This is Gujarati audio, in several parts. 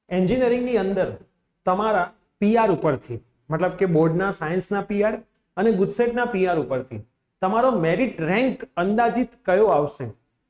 એન્જિનિયરિંગની અંદર તમારા પીઆર ઉપરથી મતલબ કે બોર્ડના સાયન્સના પીઆર અને ગુજસેટના પીઆર ઉપરથી તમારો મેરિટ રેન્ક અંદાજિત કયો આવશે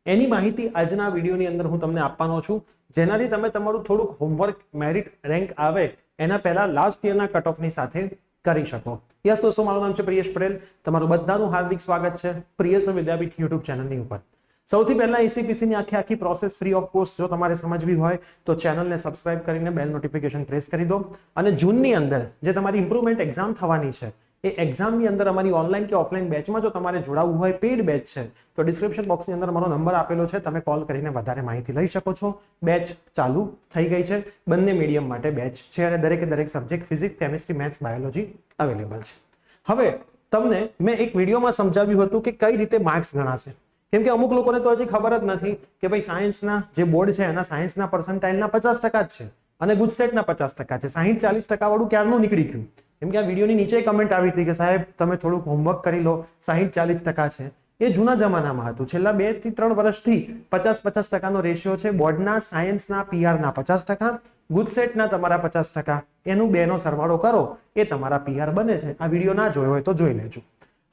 એની માહિતી આજના વિડીયોની અંદર હું તમને આપવાનો છું, જેનાથી તમે તમારું થોડુંક હોમવર્ક મેરિટ રેન્ક આવે એના પહેલા લાસ્ટ યરના કટ ઓફની સાથે કરી શકો. યસ દોસ્તો, મારું નામ છે પ્રિયેશ પટેલ. તમારું બધાનું હાર્દિક સ્વાગત છે પ્રિયેશ વિદ્યાપીઠ યુટ્યુબ ચેનલની ઉપર. સૌથી પહેલા એસીપીસી ની આખી પ્રોસેસ ફ્રી ઓફ કોસ્ટ જો તમારે સમજવી હોય તો ચેનલને સબસ્ક્રાઇબ કરીને બેલ નોટિફિકેશન પ્રેસ કરી દો. અને જૂનની અંદર જે તમારી ઇમ્પ્રુવમેન્ટ એક્ઝામ થવાની છે એ એક્ઝામની અંદર અમારી ઓનલાઈન કે ઓફલાઈન બેચમાં જો તમારે જોડાવવું હોય, પેઇડ બેચ છે, તો ડિસ્ક્રિપ્શન બોક્સની અંદર મારો નંબર આપેલો છે, તમે કોલ કરીને વધારે માહિતી લઈ શકો છો. બેચ ચાલુ થઈ ગઈ છે, બંને મીડિયમ માટે બેચ છે અને દરેકે દરેક subject physics, chemistry, maths, biology available છે. હવે તમને મેં એક વિડીયોમાં સમજાવ્યું હતું કે કઈ રીતે માર્ક્સ ગણાશે, કેમ કે અમુક લોકોને તો હજી ખબર જ નથી કે ભાઈ સાયન્સના જે બોર્ડ છે એના સાયન્સના પર્સન્ટાઇલના 50% જ છે અને ગુજસેટના 50% છે. 60-40% વાળું ક્યારનું નીકળી ગયું, કેમ કે આ વિડીયોની નીચે કમેન્ટ આવી હતી કે સાહેબ તમે થોડુંક હોમવર્ક કરી લો, 60-40% છે. એ જૂના જમાનામાં હતું. છેલ્લા 2 થી 3 વર્ષથી 50-50% રેશિયો છે. બોર્ડના સાયન્સના પીઆરના 50%, ગુજસેટના તમારા 50%, એનું બેનો સરવાળો કરો એ તમારા પીઆર બને છે. આ વિડીયો ના જોયો હોય તો જોઈ લેજો.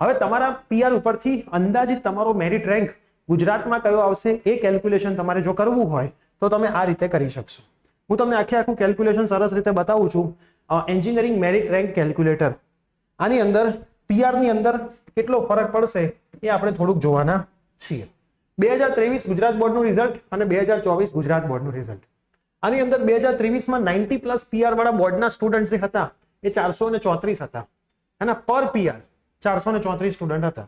હવે તમારા પીઆર ઉપરથી અંદાજિત તમારો મેરિટ રેન્ક ગુજરાતમાં કયો આવશે એ કેલ્ક્યુલેશન તમારે જો કરવું હોય તો તમે આ રીતે કરી શકશો. હું તમને આખું કેલ્ક્યુલેશન સરસ રીતે બતાવું છું. Engineering merit rank calculator. આની અંદર પીઆર ની અંદર કેટલો ફરક પડશે એ આપણે થોડુંક જોવાના છીએ. 2023 ગુજરાત બોર્ડનું રિઝલ્ટ અને 2024 ગુજરાત બોર્ડનું રિઝલ્ટ. આની અંદર 2023માં 90+ પીઆર વાળા બોર્ડના સ્ટુડન્ટ જે હતા એ 434 હતા અને પર પીઆર 434 સ્ટુડન્ટ હતા,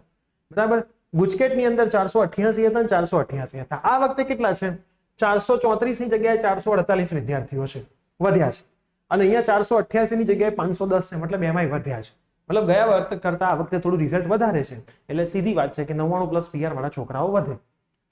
બરાબર. ગુજકેટની અંદર 488 હતા અને 488 હતા. આ વખતે કેટલા છે? 434 ની જગ્યાએ 448 વિદ્યાર્થીઓ છે, વધ્યા છે. અને અહીંયા 488 ની જગ્યાએ 510 છે, મતલબ એમાંય વધ્યા છે. મતલબ ગયા વખતે કરતા આ વખતે થોડું રિઝલ્ટ વધારે છે. એટલે સીધી વાત છે કે 99+ પીઆર વાળા છોકરાઓ વધે.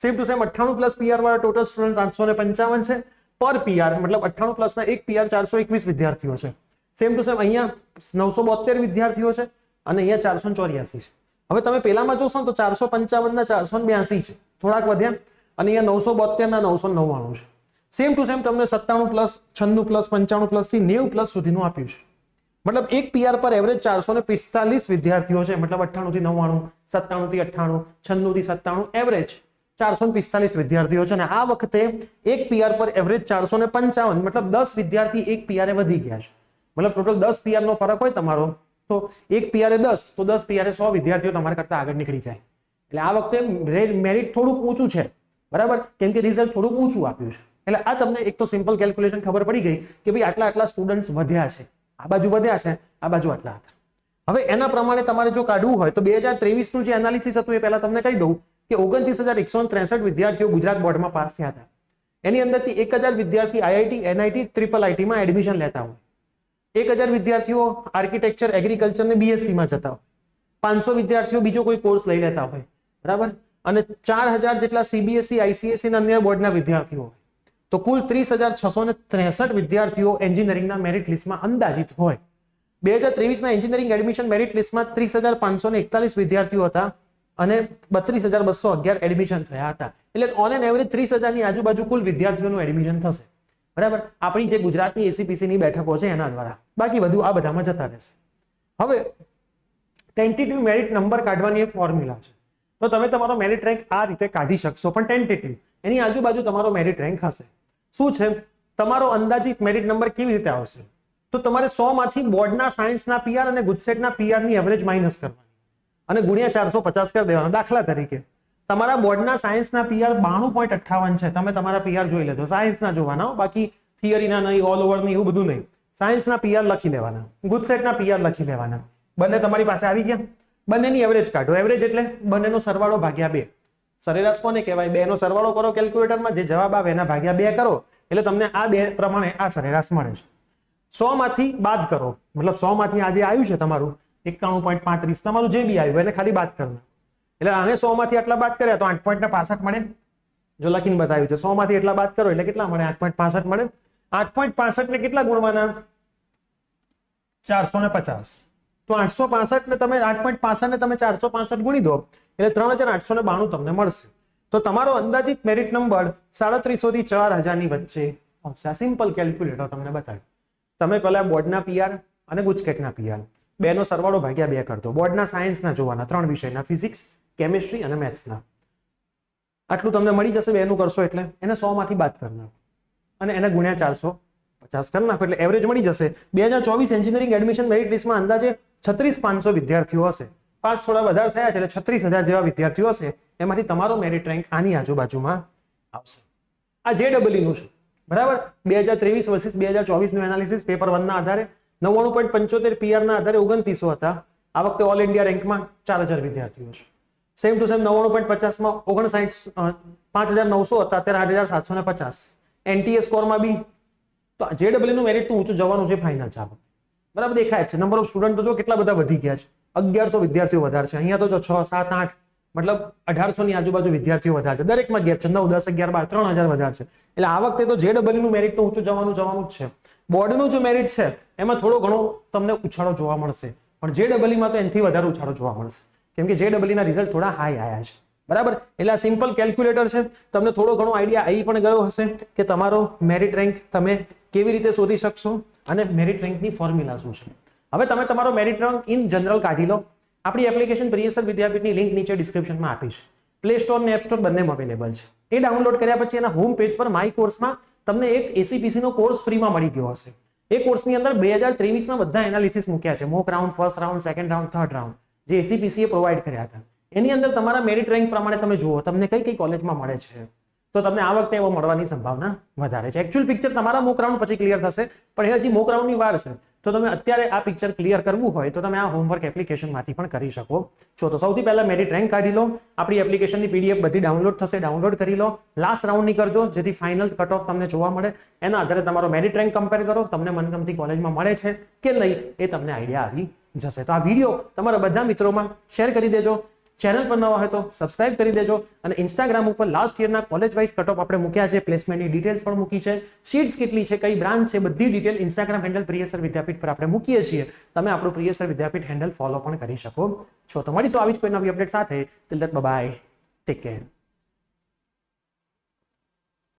સેમ ટુ સેમ 98+ પીઆર વાળા ટોટલ સ્ટુડન્ટ 855 છે. પર પીઆર મતલબ 98+ ના એક પીઆર 421 વિદ્યાર્થીઓ છે. સેમ ટુ સેમ અહીંયા 972 વિદ્યાર્થીઓ છે અને અહીંયા 484 છે. હવે તમે પેલામાં જોશો ને તો 455 ના 482 છે, થોડાક વધ્યા. અને અહીંયા 972 ના 999 છે. સેમ ટુ સેમ તમને 97+, 96+, 95+ થી 90+ સુધીનું આપ્યું છે. મતલબ એક પીઆર પર એવરેજ 445 વિદ્યાર્થીઓ છે, મતલબ 98 થી 99, 97 થી 98, 96 થી 97, એવરેજ 445 વિદ્યાર્થીઓ છે. અને આ વખતે એક પીઆર પર એવરેજ 455, મતલબ 10 વિદ્યાર્થી એક પીઆર વધી ગયા છે. મતલબ ટોટલ 10 પીઆર નો ફરક હોય તમારો, તો એક પીઆર 10, તો 10 પીઆર 100 વિદ્યાર્થીઓ તમારા કરતા આગળ નીકળી જાય. એટલે આ વખતે મેરિટ થોડુંક ઊંચું છે, બરાબર, કેમ કે રિઝલ્ટ થોડુંક ઊંચું આપ્યું છે. એટલે આ તમને એક તો સિમ્પલ કેલ્ક્યુલેશન ખબર પડી ગઈ કે ભાઈ આટલા સ્ટુડન્ટ્સ વધ્યા છે, આ બાજુ વધ્યા છે, આ બાજુ આટલા હતા. હવે એના પ્રમાણે તમારે જો કાઢવું હોય તો 2023 નું જે એનાલિસિસ હતું એ પહેલા તમને કહી દઉં કે 29,163 વિદ્યાર્થીઓ ગુજરાત બોર્ડમાં પાસ થયા હતા. એની અંદરથી 1000 વિદ્યાર્થી આઈઆઈટી, એનઆઈટી, ટ્રિપલ આઈટીમાં એડમિશન લેતા હોય. 1000 વિદ્યાર્થીઓ આર્કિટેક્ચર, એગ્રીકલ્ચર ને બીએસસી માં જતા હોય. 500 વિદ્યાર્થીઓ બીજો કોઈ કોર્સ લઈ લેતા હોય, બરાબર. અને 4000 જેટલા સીબીએસઈ, આઈસીએસઈ અને અન્ય બોર્ડના વિદ્યાર્થીઓ હોય. તો કુલ 30,663 વિદ્યાર્થીઓ એન્જિનિયરિંગના મેરિટ લિસ્ટમાં અંદાજિત હોય. 2023 ના એન્જિનિયરિંગ એડમિશન મેરિટ લિસ્ટમાં 30,541 વિદ્યાર્થીઓ હતા અને 32,211 એડમિશન થયા હતા. એટલે ઓન એન એવરેજ 30,000 ની આજુબાજુ કુલ વિદ્યાર્થીઓનું એડમિશન થશે, બરાબર, આપણી જે ગુજરાતની એસીપીસી ની બેઠકો છે એના દ્વારા. બાકી બધું આ બધામાં જતા રહેશે. હવે ટેન્ટેટિવ મેરિટ નંબર કાઢવાની એક ફોર્મ્યુલા છે, તો તમે તમારો મેરિટ રેન્ક આ રીતે કાઢી શકશો, પણ ટેન્ટેટિવ એની આજુબાજુ તમારો મેરિટ રેન્ક હશે. શું છે તમારો અંદાજિત મેરિટ નંબર? કેવી રીતે આવશે? તો તમારે 100 માંથી બોર્ડના સાયન્સના પીઆર અને ગુજસેટના પીઆર ની એવરેજ માઇનસ કરવાની અને ગુણ્યા 450 કરી દેવાના. દાખલા તરીકે તમારા બોર્ડના સાયન્સના પીઆર 92.58 છે. તમે તમારા પીઆર જોઈ લેજો, સાયન્સના જોવાના, બાકી થિયરીના નહીં, ઓલ ઓવર નહીં, એવું બધું નહીં. સાયન્સના પીઆર લખી લેવાના, ગુજસેટના પીઆર લખી લેવાના. બંને તમારી પાસે આવી ગયા. બંનેની એવરેજ કાઢો. એવરેજ એટલે બંનેનો સરવાળો ભાગ્યા 2. સરેરાશ કોને કહેવાય? 2 નો સરવાળો કરો કેલ્ક્યુલેટરમાં, જે જવાબ આવે એના ભાગ્યા 2 કરો એટલે તમને આ 2 પ્રમાણે આ સરેરાશ મળે છે. 100 માંથી બાદ કરો, મતલબ 100 માંથી આ જે આવ્યું છે તમારું 91.35, તમારું જે બી આવ્યું એને ખાલી બાદ કરવાનું. એટલે આને 100 માંથી આટલા બાદ કર્યા તો 8.65 મળે. જો લખીને બતાવ્યું છે 100 માંથી એટલા બાદ કરો એટલે કેટલા મળે? 8.65 મળે. 8.65 ને કેટલા ગુણવાના? 450. તો 865 ને તમે 8.65 ને તમે 465 ગુણી દો એટલે 3892 તમને મળશે. તો તમારો અંદાજિત મેરિટ નંબર 3700 થી 4000 ની વચ્ચે આવશે. આ સિમ્પલ કેલ્ક્યુલેટર તમને બતાવ્યું. તમે પહેલા બોર્ડના પીઆર અને ગુજકેટના પીઆર બેનો સરવાળો ભાગ્યા 2 કરતો. બોર્ડના સાયન્સના જોવાના 3 વિષયના, ફિઝિક્સ, કેમિસ્ટ્રી અને મેથ્સના. આટલું તમને મળી જશે. બેનું કરશો એટલે એને 100 માંથી બાદ કરી નાખો અને એને ગુણ્યા 450 કરી નાખો એટલે એવરેજ મળી જશે. 2024 એન્જિનિયરિંગ એડમિશન મેરિટ લિસ્ટમાં અંદાજે 36,500 વિદ્યાર્થીઓ હશે. પાસ થોડા વધારે થયા છે એટલે 36,000 જેવા વિદ્યાર્થીઓ હશે. એમાંથી તમારો મેરિટ રેન્ક આની આજુબાજુમાં આવશે. આ JEE નું છે, બરાબર. 2023 વર્સિસ 2024 નું એનાલિસિસ પેપર 1 ના આધારે 99.75 પીઆર ના આધારે 2900 હતા. આ વખતે ઓલ ઇન્ડિયા રેન્કમાં 4000 વિદ્યાર્થીઓ છે. સેમ ટુ સેમ 99.50 માં 59,900 હતા, અત્યારે 8,750. NTA સ્કોરમાં બી તો JEE નું મેરિટ તો ઊંચું જવાનું છે ફાઇનલ. ચાલો, બરાબર દેખાય છે. નંબર ઓફ સ્ટુડન્ટ તો જો કેટલા બધા વધી ગયા છે. 1100 વિદ્યાર્થીઓ વધારે છે. અહીંયા તો જો 6, 7, 8 મતલબ 1800 ની આજુબાજુ વિદ્યાર્થીઓ વધારે છે. દરેકમાં ગેપ છે. 9, 10, 11, 12, 3000 વધારે છે. એટલે આ વખતે તો JEE નું મેરિટ તો ઊંચું જવાનું જ છે. બોર્ડનું જે મેરિટ છે એમાં થોડો ઘણો તમને ઉછાળો જોવા મળશે, પણ JEE માં તો એનાથી વધારે ઉછાળો જોવા મળશે, કેમ કે JEE ના રિઝલ્ટ થોડા હાઈ આવ્યા છે, બરાબર. એટલે આ સિમ્પલ કેલ્ક્યુલેટર છે. તમને થોડો ઘણો આઈડિયા આવી પણ ગયો હશે કે તમારો મેરિટ રેન્ક તમે કેવી રીતે શોધી શકશો અને મેરિટ રેન્કની ફોર્મ્યુલા શું છે. હવે તમે તમારો મેરિટ રેન્ક ઇન જનરલ કાઢી લો. આપણી એપ્લિકેશન પ્રિયસર વિદ્યાપીઠની લિંક નીચે ડિસ્ક્રિપ્શનમાં આપી છે. પ્લે સ્ટોર અને એપ સ્ટોર બંનેમાં અવેલેબલ છે. એ ડાઉનલોડ કર્યા પછી એના હોમ પેજ પર માય કોર્સમાં તમને એક ACPC નો કોર્સ ફ્રીમાં મળી ગયો હશે. એ કોર્સની અંદર 2023 ના બધા એનાલિસિસ મૂક્યા છે. Mock round, first round, second round, third round જે ACPC એ પ્રોવાઈડ કર્યા હતા. એની અંદર તમારા મેરિટ રેન્ક પ્રમાણે તમે જુઓ તમને કઈ કઈ કોલેજમાં મળે છે, તો તમને આ વખતે એવો મળવાની સંભાવના વધારે છે. એકચ્યુઅલ પિક્ચર તમારા મોક રાઉન્ડ પછી ક્લિયર થશે, પણ એ હજી મોક રાઉન્ડની વાર છે. તો તમે અત્યારે આ પિક્ચર ક્લિયર કરવું હોય તો તમે આ હોમવર્ક એપ્લિકેશનમાંથી પણ કરી શકો છો. તો સૌથી પહેલા મેરિટ રેન્ક કાઢી લો. આપણી એપ્લિકેશનની PDF બધી ડાઉનલોડ થશે, ડાઉનલોડ કરી લો. લાસ્ટ રાઉન્ડની કરજો જેથી ફાઇનલ કટ ઓફ તમને જોવા મળે. એના આધારે તમારો મેરિટ રેન્ક કમ્પેર કરો. તમને મનગમતી કોલેજમાં મળે છે કે નહીં એ તમને આઈડિયા આવી જશે. તો આ વિડીયો તમારા બધા મિત્રોમાં શેર કરી દેજો. ચેનલ પર નવા હોય તો સબસ્ક્રાઇબ કરી દેજો. અને ઇન્સ્ટાગ્રામ ઉપર લાસ્ટ યરના કોલેજ વાઇઝ કટ ઓફ આપણે મૂક્યા છે. પ્લેસમેન્ટની ડિટેલ્સ પણ મૂકી છે. સીટ્સ કેટલી છે, કઈ બ્રાન્ચ છે, બધી ડિટેલ ઇન્સ્ટાગ્રામ હેન્ડલ પ્રિયસર વિદ્યાપીઠ પર આપણે મૂકીએ છીએ. તમે આપણું પ્રિયસર વિદ્યાપીઠ હેન્ડલ ફોલો પણ કરી શકો છો. તો મળીશું આવી જ કોઈ નવી અપડેટ સાથે. Till that bye, take care.